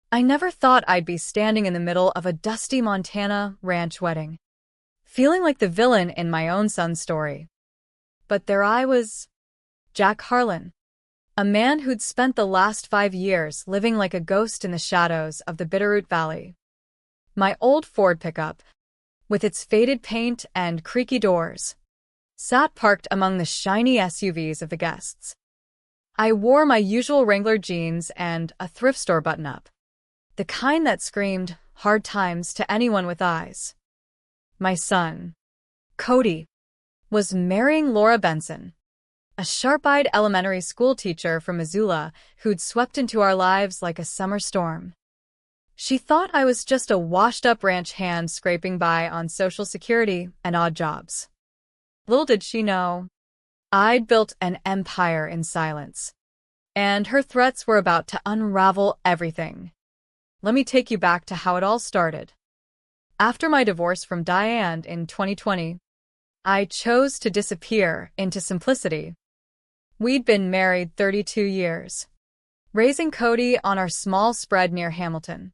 I never thought I'd be standing in the middle of a dusty Montana ranch wedding, feeling like the villain in my own son's story. But there I was, Jack Harlan, a man who'd spent the last 5 years living like a ghost in the shadows of the Bitterroot Valley. My old Ford pickup, with its faded paint and creaky doors, sat parked among the shiny SUVs of the guests. I wore my usual Wrangler jeans and a thrift store button-up, the kind that screamed hard times to anyone with eyes. My son, Cody, was marrying Laura Benson, a sharp-eyed elementary school teacher from Missoula who'd swept into our lives like a summer storm. She thought I was just a washed-up ranch hand scraping by on Social Security and odd jobs. Little did she know, I'd built an empire in silence, and her threats were about to unravel everything. Let me take you back to how it all started. After my divorce from Diane in 2020, I chose to disappear into simplicity. We'd been married 32 years, raising Cody on our small spread near Hamilton.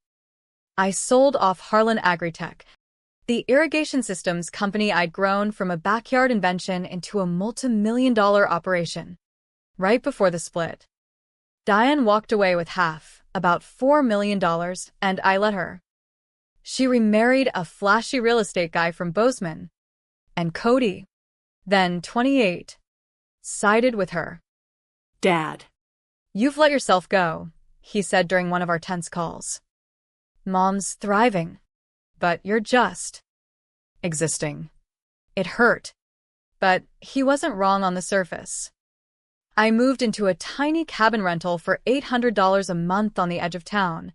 I sold off Harlan Agritech, the irrigation systems company I'd grown from a backyard invention into a multi-million-dollar operation. Right before the split, Diane walked away with half, about $4 million, and I let her. She remarried a flashy real estate guy from Bozeman, and Cody, then 28, sided with her. Dad. You've let yourself go, he said during one of our tense calls. Mom's thriving, but you're just existing. It hurt, but he wasn't wrong on the surface. I moved into a tiny cabin rental for $800 a month on the edge of town,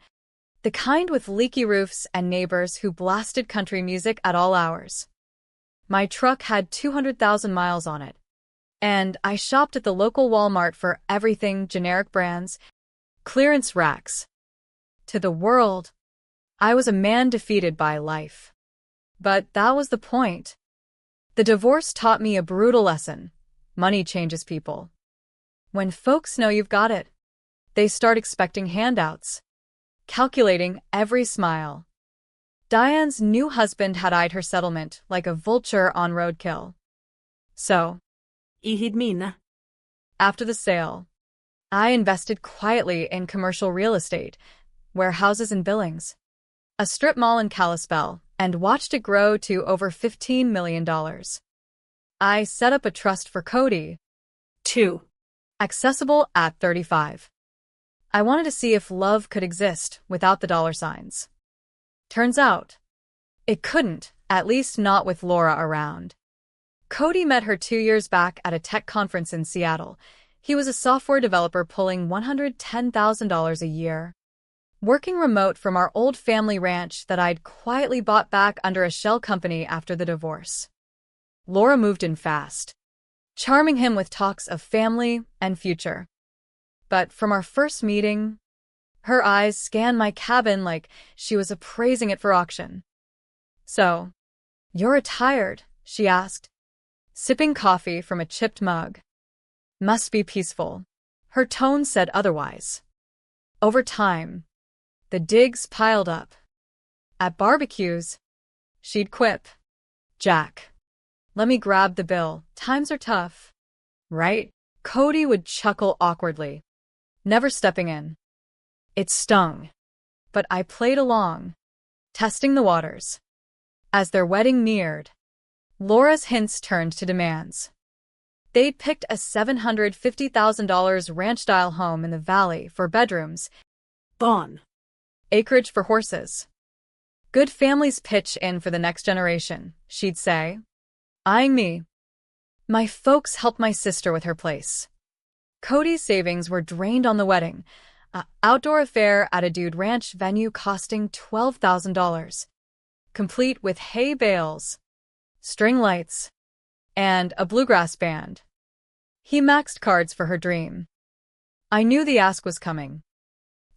the kind with leaky roofs and neighbors who blasted country music at all hours. My truck had 200,000 miles on it, and I shopped at the local Walmart for everything generic brands, clearance racks. To the world, I was a man defeated by life. But that was the point. The divorce taught me a brutal lesson. Money changes people. When folks know you've got it, they start expecting handouts, calculating every smile. Diane's new husband had eyed her settlement like a vulture on roadkill. So, Ihidmina. after the sale, I invested quietly in commercial real estate, warehouses in Billings, a strip mall in Kalispell, and watched it grow to over $15 million. I set up a trust for Cody, 2. accessible at 35. I wanted to see if love could exist without the dollar signs. Turns out, it couldn't, at least not with Laura around. Cody met her 2 years back at a tech conference in Seattle. He was a software developer pulling $110,000 a year, working remote from our old family ranch that I'd quietly bought back under a shell company after the divorce. Laura moved in fast, charming him with talks of family and future. But from our first meeting, her eyes scanned my cabin like she was appraising it for auction. So, you're retired, she asked, sipping coffee from a chipped mug. Must be peaceful. Her tone said otherwise. Over time, the digs piled up. At barbecues, she'd quip, Jack, let me grab the bill, times are tough. Right? Cody would chuckle awkwardly, never stepping in. It stung, but I played along, testing the waters. As their wedding neared, Laura's hints turned to demands. They'd picked a $750,000 ranch-style home in the valley for bedrooms, Bon. acreage for horses. Good families pitch in for the next generation, she'd say, eyeing me. My folks helped my sister with her place. Cody's savings were drained on the wedding, an outdoor affair at a dude ranch venue costing $12,000, complete with hay bales, string lights, and a bluegrass band. He maxed cards for her dream. I knew the ask was coming.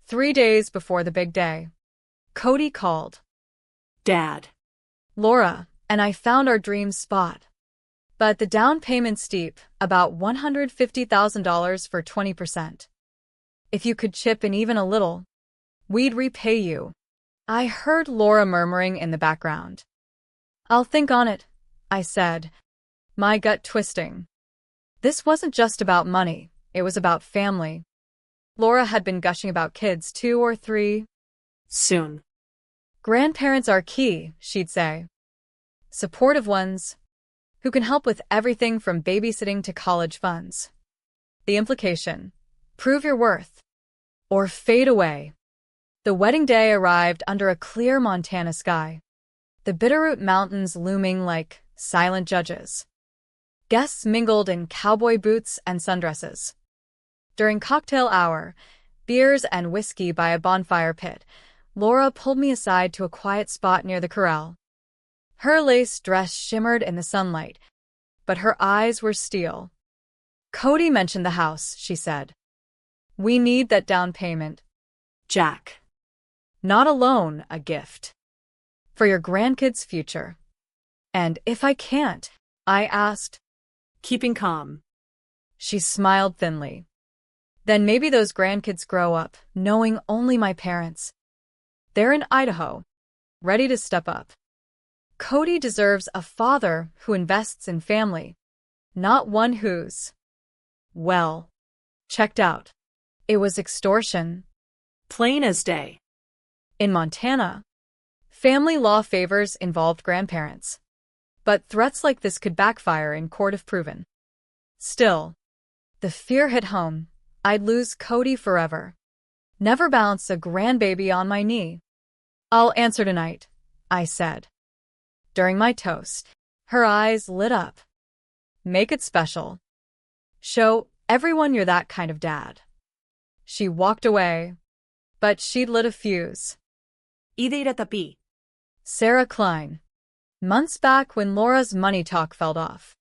3 days before the big day, Cody called. Dad. Laura and I found our dream spot. But the down payment's steep, about $150,000 for 20%. If you could chip in even a little, We'd repay you. I heard Laura murmuring in the background. I'll think on it, I said, my gut twisting. This wasn't just about money, it was about family. Laura had been gushing about kids 2 or 3. Soon. Grandparents are key, she'd say. Supportive ones, who can help with everything from babysitting to college funds. The implication: prove your worth, or fade away. The wedding day arrived under a clear Montana sky, the Bitterroot Mountains looming like silent judges. Guests mingled in cowboy boots and sundresses. During cocktail hour, beers and whiskey by a bonfire pit, Laura pulled me aside to a quiet spot near the corral. Her lace dress shimmered in the sunlight, but her eyes were steel. Cody mentioned the house, she said. We need that down payment. Jack. Not a loan, a gift. For your grandkids' future. And if I can't, I asked. Keeping calm. She smiled thinly. Then maybe those grandkids grow up, knowing only my parents. They're in Idaho, ready to step up. Cody deserves a father who invests in family, not one who's, well, checked out. It was extortion. Plain as day. In Montana, family law favors involved grandparents. But threats like this could backfire in court if proven. Still, the fear hit home. I'd lose Cody forever. Never bounce a grandbaby on my knee. I'll answer tonight, I said. During my toast, her eyes lit up. Make it special. Show everyone you're that kind of dad. She walked away, but she'd lit a fuse. Ideira tapi. Sarah Klein. Months back when Laura's money talk fell off,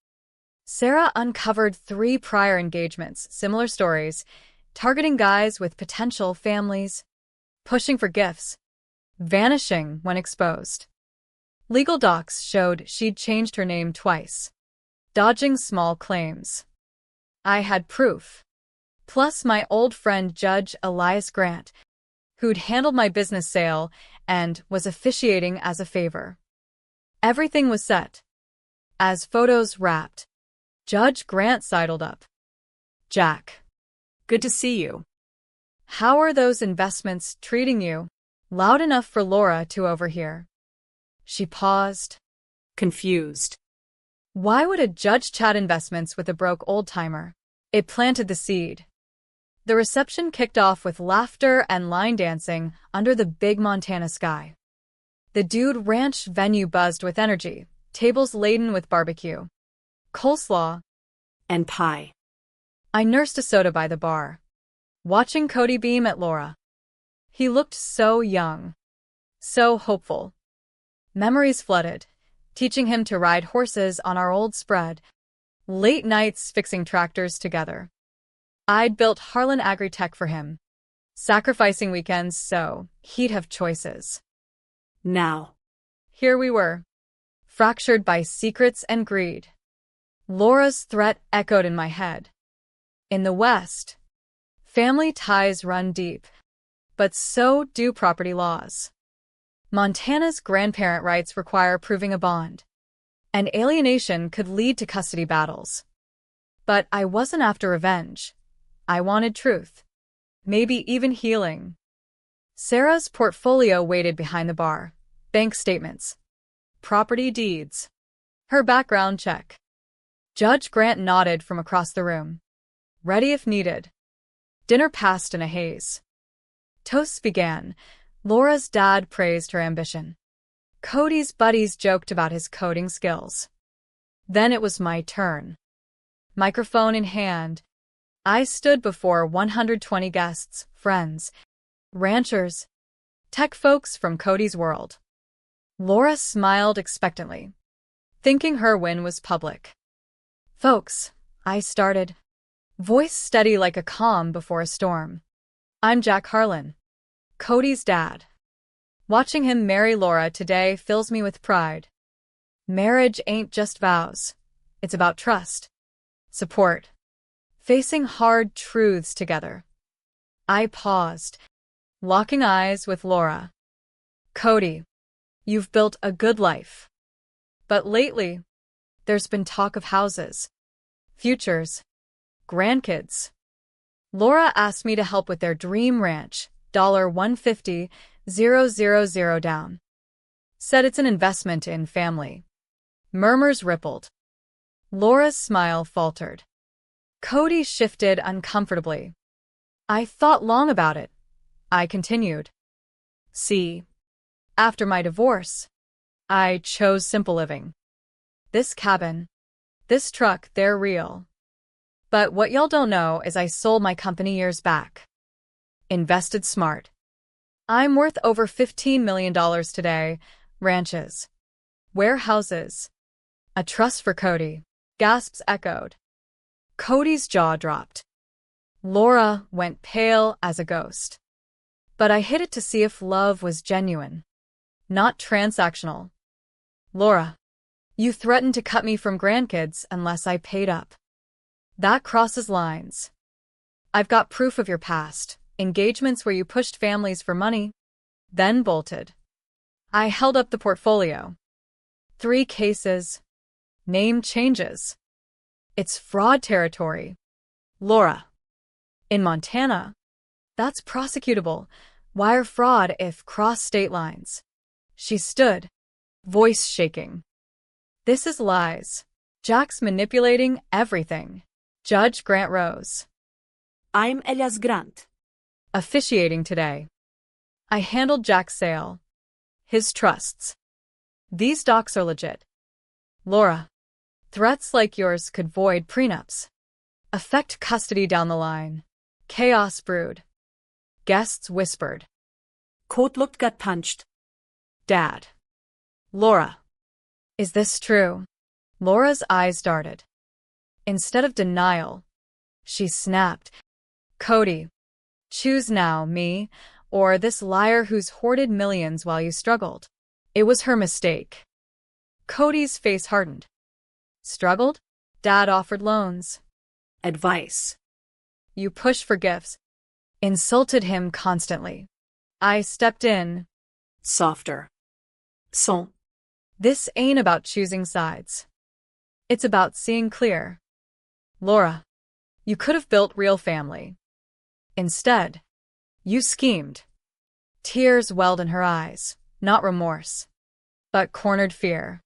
Sarah uncovered 3 prior engagements, similar stories, targeting guys with potential families, pushing for gifts, vanishing when exposed. Legal docs showed she'd changed her name twice, dodging small claims. I had proof. Plus my old friend Judge Elias Grant, who'd handled my business sale and was officiating as a favor. Everything was set. As photos wrapped, Judge Grant sidled up. Jack. Good to see you. How are those investments treating you? Loud enough for Laura to overhear. She paused. Confused. Why would a judge chat investments with a broke old-timer? It planted the seed. The reception kicked off with laughter and line dancing under the big Montana sky. The Dude Ranch venue buzzed with energy, tables laden with barbecue, coleslaw, and pie. I nursed a soda by the bar, watching Cody beam at Laura. He looked so young, so hopeful. Memories flooded, teaching him to ride horses on our old spread, late nights fixing tractors together. I'd built Harlan Agri-Tech for him, sacrificing weekends so he'd have choices. Now, here we were, fractured by secrets and greed. Laura's threat echoed in my head. In the West, family ties run deep, but so do property laws. Montana's grandparent rights require proving a bond, and alienation could lead to custody battles. But I wasn't after revenge. I wanted truth, maybe even healing. Sarah's portfolio waited behind the bar. Bank statements. Property deeds. Her background check. Judge Grant nodded from across the room. Ready if needed. Dinner passed in a haze. Toasts began. Laura's dad praised her ambition. Cody's buddies joked about his coding skills. Then it was my turn. Microphone in hand, I stood before 120 guests, friends, ranchers, tech folks from Cody's world. Laura smiled expectantly, thinking her win was public. Folks, I started, voice steady like a calm before a storm. I'm Jack Harlan, Cody's dad. Watching him marry Laura today fills me with pride. Marriage ain't just vows. It's about trust, support, facing hard truths together. I paused, locking eyes with Laura. Cody, you've built a good life. But lately, there's been talk of houses, futures, grandkids. Laura asked me to help with their dream ranch, $150,000 down. Said it's an investment in family. Murmurs rippled. Laura's smile faltered. Cody shifted uncomfortably. I thought long about it. I continued. See, after my divorce, I chose simple living. This cabin, this truck, they're real. But what y'all don't know is I sold my company years back. Invested smart. I'm worth over $15 million today. Ranches. Warehouses. A trust for Cody. Gasps echoed. Cody's jaw dropped. Laura went pale as a ghost. But I hid it to see if love was genuine, not transactional. Laura, you threatened to cut me from grandkids unless I paid up. That crosses lines. I've got proof of your past, engagements where you pushed families for money, then bolted. I held up the portfolio. 3 cases. Name changes. It's fraud territory. Laura. In Montana, that's prosecutable. Wire fraud if cross state lines. She stood, voice shaking. This is lies. Jack's manipulating everything. Judge Grant rose. I'm Elias Grant. Officiating today. I handled Jack's sale. His trusts. These docs are legit. Laura. Threats like yours could void prenups. Affect custody down the line. Chaos brewed. Guests whispered. Court looked got punched. Dad. Laura. Is this true? Laura's eyes darted. Instead of denial, she snapped. Cody. Choose now, me, or this liar who's hoarded millions while you struggled. It was her mistake. Cody's face hardened. Struggled? Dad offered loans. Advice. You push for gifts. Insulted him constantly. I stepped in. Softer. Son. This ain't about choosing sides. It's about seeing clear. Laura, you could have built real family. Instead, you schemed. Tears welled in her eyes, not remorse, but cornered fear.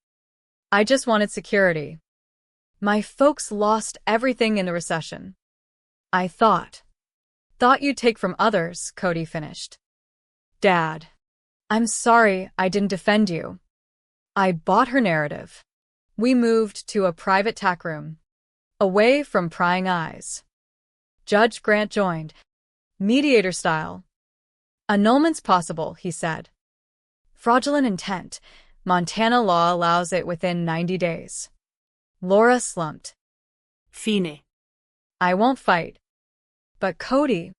I just wanted security. My folks lost everything in the recession. I thought you'd take from others, Cody finished. Dad, I'm sorry I didn't defend you. I bought her narrative. We moved to a private tack room, away from prying eyes. Judge Grant joined, mediator style. Annulment's possible, he said. Fraudulent intent. Montana law allows it within 90 days. Laura slumped. Fine. I won't fight. But Cody,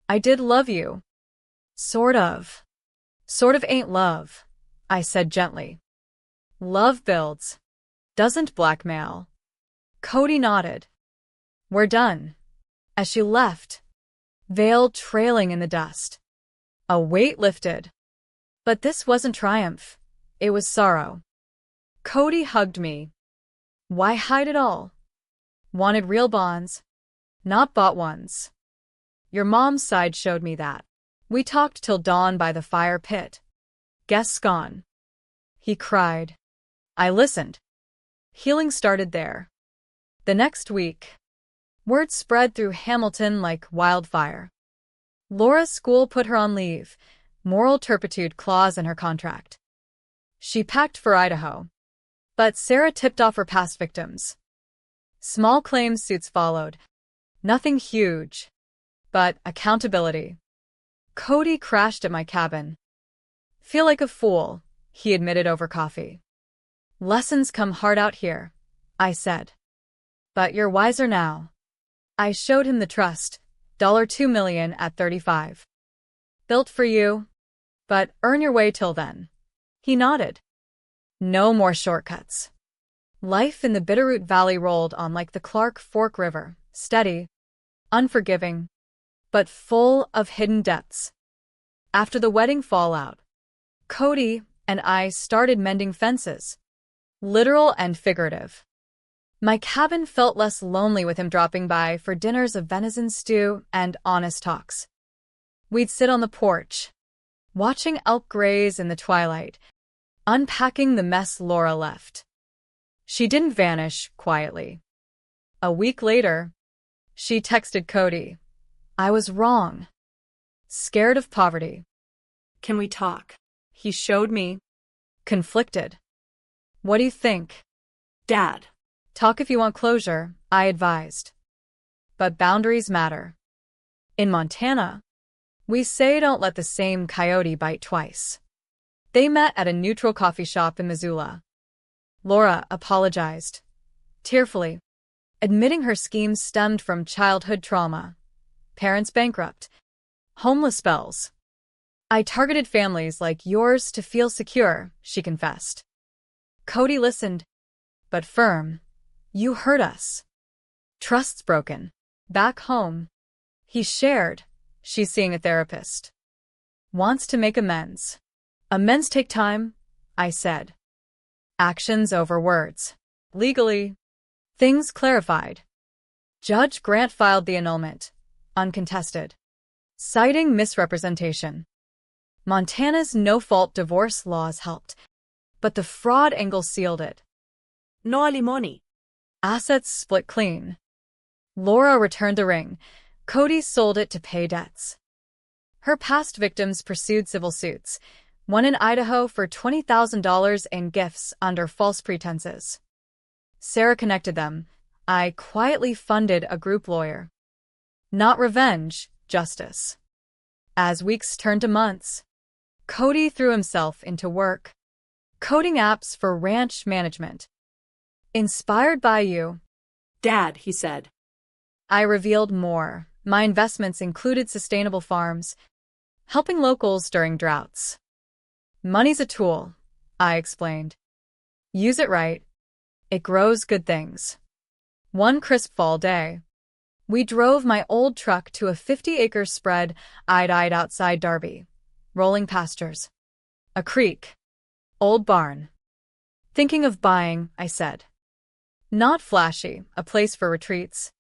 I did love you. Sort of. Sort of ain't love, I said gently. Love builds. Doesn't blackmail. Cody nodded. We're done. As she left, veil trailing in the dust. A weight lifted. But this wasn't triumph. It was sorrow. Cody hugged me. Why hide it all? Wanted real bonds, not bought ones. Your mom's side showed me that. We talked till dawn by the fire pit. Guests gone. He cried. I listened. Healing started there. The next week, word spread through Hamilton like wildfire. Laura's school put her on leave, moral turpitude clause in her contract. She packed for Idaho. But Sarah tipped off her past victims. Small claims suits followed. Nothing huge, but accountability. Cody crashed at my cabin. Feel like a fool, he admitted over coffee. Lessons come hard out here, I said. But you're wiser now. I showed him the trust, $2 million at 35. Built for you, but earn your way till then. He nodded. No more shortcuts. Life in the Bitterroot Valley rolled on like the Clark Fork River, steady, unforgiving, but full of hidden depths. After the wedding fallout, Cody and I started mending fences, literal and figurative. My cabin felt less lonely with him dropping by for dinners of venison stew and honest talks. We'd sit on the porch, watching elk graze in the twilight, unpacking the mess Laura left. She didn't vanish quietly. A week later, she texted Cody. I was wrong. Scared of poverty. Can we talk? He showed me. Conflicted. What do you think? Dad. Talk if you want closure, I advised. But boundaries matter. In Montana, we say don't let the same coyote bite twice. They met at a neutral coffee shop in Missoula. Laura apologized, tearfully, admitting her schemes stemmed from childhood trauma, parents bankrupt, homeless spells. I targeted families like yours to feel secure, she confessed. Cody listened, but firm. You hurt us. Trust's broken. Back home, he shared, she's seeing a therapist. Wants to make amends. Amends take time, I said. Actions over words. Legally, things clarified. Judge Grant filed the annulment, uncontested, citing misrepresentation. Montana's no-fault divorce laws helped, but the fraud angle sealed it. No alimony. Assets split clean. Laura returned the ring. Cody sold it to pay debts. Her past victims pursued civil suits, one in Idaho for $20,000 in gifts under false pretenses. Sarah connected them. I quietly funded a group lawyer. Not revenge, justice. As weeks turned to months, Cody threw himself into work, coding apps for ranch management. Inspired by you, Dad, he said. I revealed more. My investments included sustainable farms, helping locals during droughts. Money's a tool, I explained. Use it right. It grows good things. One crisp fall day, we drove my old truck to a 50-acre spread eyed outside Darby. Rolling pastures. A creek. Old barn. Thinking of buying, I said. Not flashy, a place for retreats.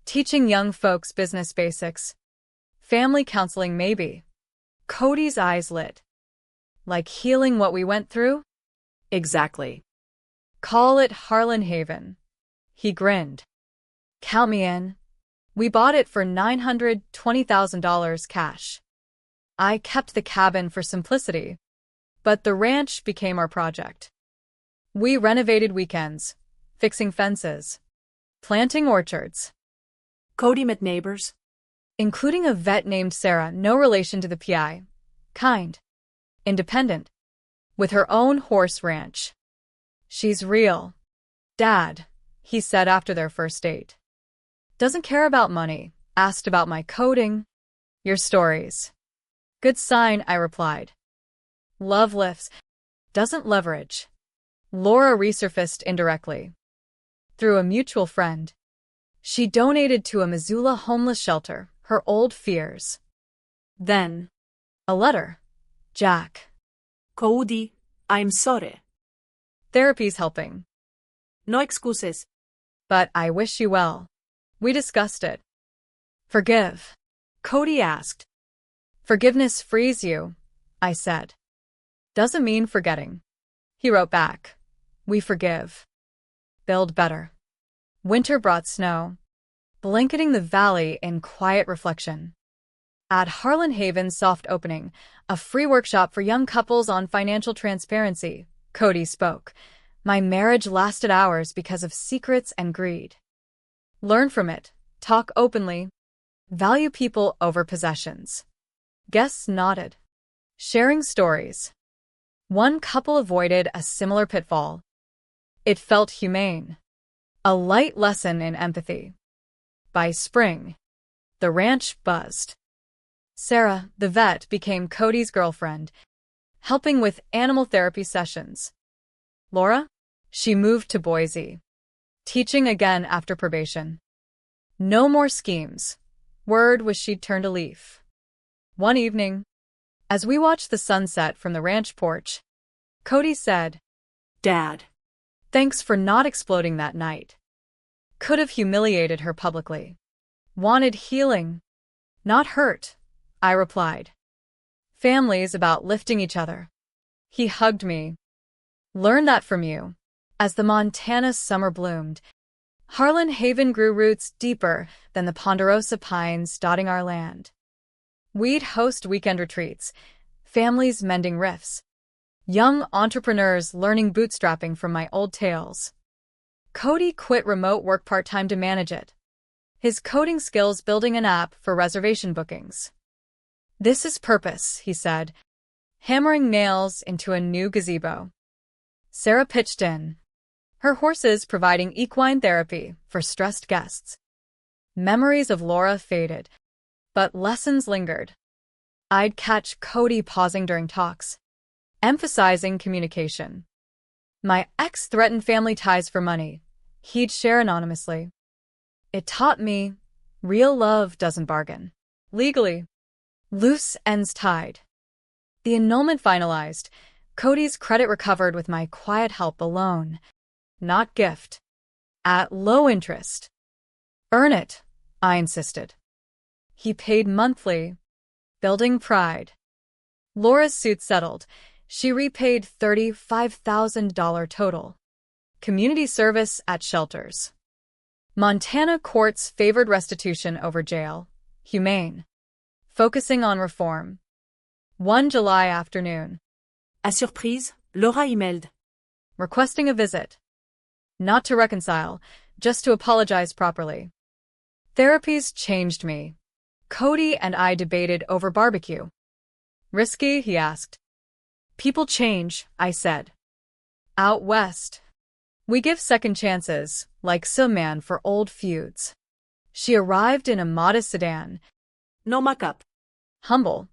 Teaching young folks business basics. Family counseling maybe. Cody's eyes lit. Like healing what we went through? Exactly. Call it Harlan Haven. He grinned. Count me in. We bought it for $920,000 cash. I kept the cabin for simplicity, but the ranch became our project. We renovated weekends, fixing fences, planting orchards. Cody met neighbors, including a vet named Sarah, no relation to the PI, kind, independent, with her own horse ranch. She's real. Dad, he said after their first date. Doesn't care about money, asked about my coding, your stories. Good sign, I replied. Love lifts, doesn't leverage. Laura resurfaced indirectly. Through a mutual friend. She donated to a Missoula homeless shelter, her old fears. Then, a letter. Jack. Cody, I'm sorry. Therapy's helping. No excuses. But I wish you well. We discussed it. Forgive. Cody asked. Forgiveness frees you, I said. Doesn't mean forgetting. He wrote back. We forgive. Build better. Winter brought snow, blanketing the valley in quiet reflection. At Harlan Haven's soft opening, a free workshop for young couples on financial transparency, Cody spoke. My marriage lasted hours because of secrets and greed. Learn from it, talk openly, value people over possessions. Guests nodded, sharing stories. One couple avoided a similar pitfall. It felt humane. A light lesson in empathy. By spring, the ranch buzzed. Sarah, the vet, became Cody's girlfriend, helping with animal therapy sessions. Laura? She moved to Boise, teaching again after probation. No more schemes. Word was she'd turned a leaf. One evening, As we watched the sunset from the ranch porch, Cody said, Dad. "Thanks for not exploding that night." Could have humiliated her publicly. Wanted healing, not hurt, I replied. Family's about lifting each other. He hugged me. Learn that from you. As the Montana summer bloomed, Harlan Haven grew roots deeper than the ponderosa pines dotting our land. We'd host weekend retreats, families mending rifts, young entrepreneurs learning bootstrapping from my old tales. Cody quit remote work part-time to manage it, his coding skills building an app for reservation bookings. "This is purpose," he said, hammering nails into a new gazebo. Sarah pitched in, her horses providing equine therapy for stressed guests. Memories of Laura faded, but lessons lingered. I'd catch Cody pausing during talks, emphasizing communication. My ex threatened family ties for money. He'd share anonymously. It taught me real love doesn't bargain. Legally. Loose ends tied. The annulment finalized. Cody's credit recovered with my quiet help alone, not gift. At low interest. Earn it, I insisted. He paid monthly, building pride. Laura's suit settled. She repaid $35,000 total. Community service at shelters. Montana courts favored restitution over jail. Humane. Focusing on reform. One July afternoon. À surprise, Laura emailed. Requesting a visit. Not to reconcile, just to apologize properly. Therapies changed me. Cody and I debated over barbecue. Risky, he asked. People change, I said. Out west, we give second chances, like some man for old feuds. She arrived in a modest sedan. No muck-up. Humble.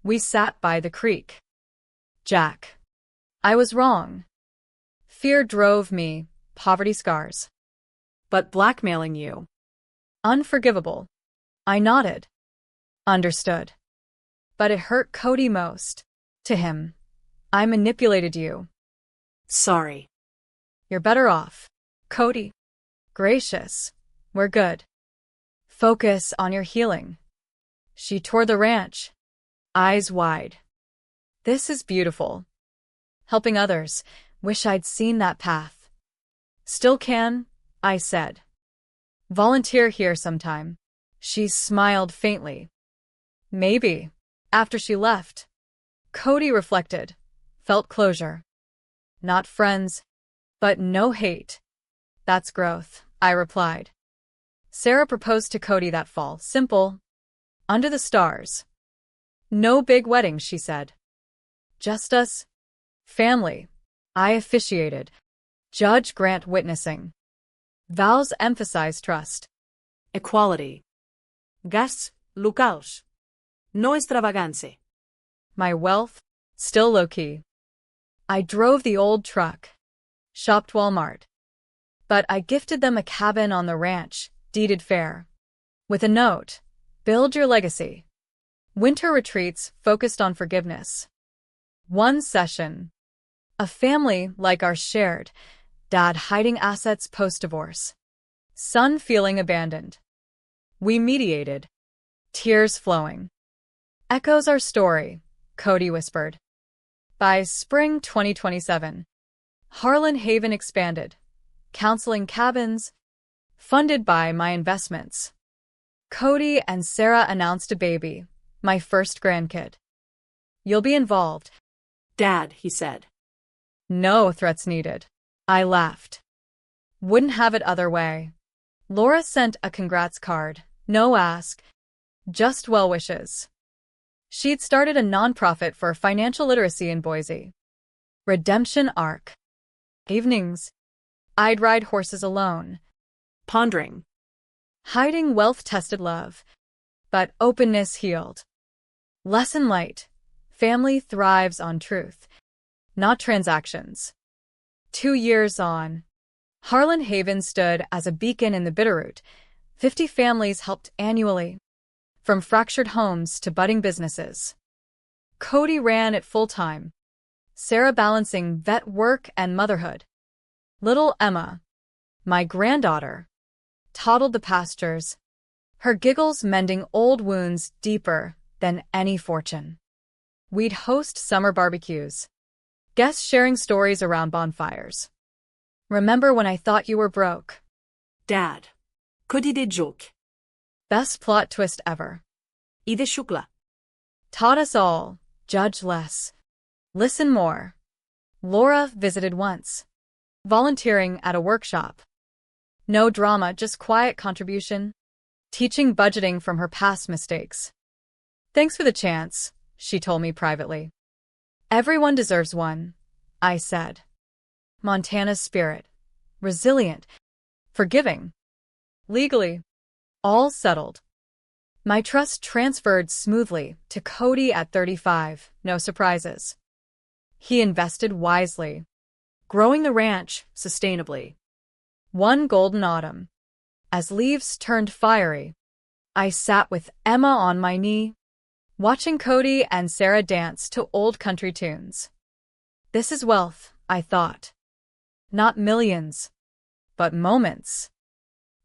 We sat by the creek. Jack. I was wrong. Fear drove me, poverty scars. But blackmailing you. Unforgivable. I nodded. Understood. But it hurt Cody most. To him. I manipulated you. Sorry. You're better off. Cody. Gracious. We're good. Focus on your healing. She toured the ranch. Eyes wide. This is beautiful. Helping others. Wish I'd seen that path. Still can, I said. Volunteer here sometime. She smiled faintly. Maybe. After she left. Cody reflected. Felt closure. Not friends, but no hate. That's growth, I replied. Sarah proposed to Cody that fall. Simple. Under the stars. No big wedding, she said. Just us. Family. I officiated. Judge Grant witnessing. Vows emphasize trust. Equality. Gastos locais. No extravagance. My wealth, still low-key. I drove the old truck. Shopped Walmart. But I gifted them a cabin on the ranch, deeded fair. With a note, build your legacy. Winter retreats focused on forgiveness. One session. A family like ours shared. Dad hiding assets post-divorce. Son feeling abandoned. We mediated. Tears flowing. Echoes our story, Cody whispered. By spring 2027, Harlan Haven expanded. Counseling cabins. Funded by my investments. Cody and Sarah announced a baby, my first grandkid. You'll be involved. Dad, he said. No threats needed. I laughed. Wouldn't have it other way. Laura sent a congrats card, no ask, just well wishes. She'd started a nonprofit for financial literacy in Boise. Redemption Arc. Evenings. I'd ride horses alone. Pondering. Hiding wealth-tested love. But openness healed. Lesson light. Family thrives on truth, not transactions. 2 years on. Harlan Haven stood as a beacon in the Bitterroot. 50 families helped annually. From fractured homes to budding businesses. Cody ran at full time, Sarah balancing vet work and motherhood. Little Emma, my granddaughter, toddled the pastures, her giggles mending old wounds deeper than any fortune. We'd host summer barbecues, guests sharing stories around bonfires. Remember when I thought you were broke? Dad. Cody de joke. Best plot twist ever. Ide shukla. Taught us all, judge less, listen more. Laura visited once, volunteering at a workshop. No drama, just quiet contribution, teaching budgeting from her past mistakes. Thanks for the chance, she told me privately. Everyone deserves one, I said. Montana's spirit, resilient, forgiving. Legally, all settled. My trust transferred smoothly to Cody at 35, no surprises. He invested wisely, growing the ranch sustainably. One golden autumn, as leaves turned fiery, I sat with Emma on my knee, watching Cody and Sarah dance to old country tunes. This is wealth, I thought. Not millions, but moments.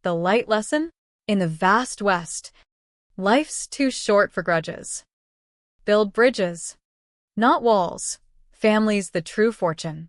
The light lesson? In the vast West, life's too short for grudges. Build bridges, not walls. Family's the true fortune.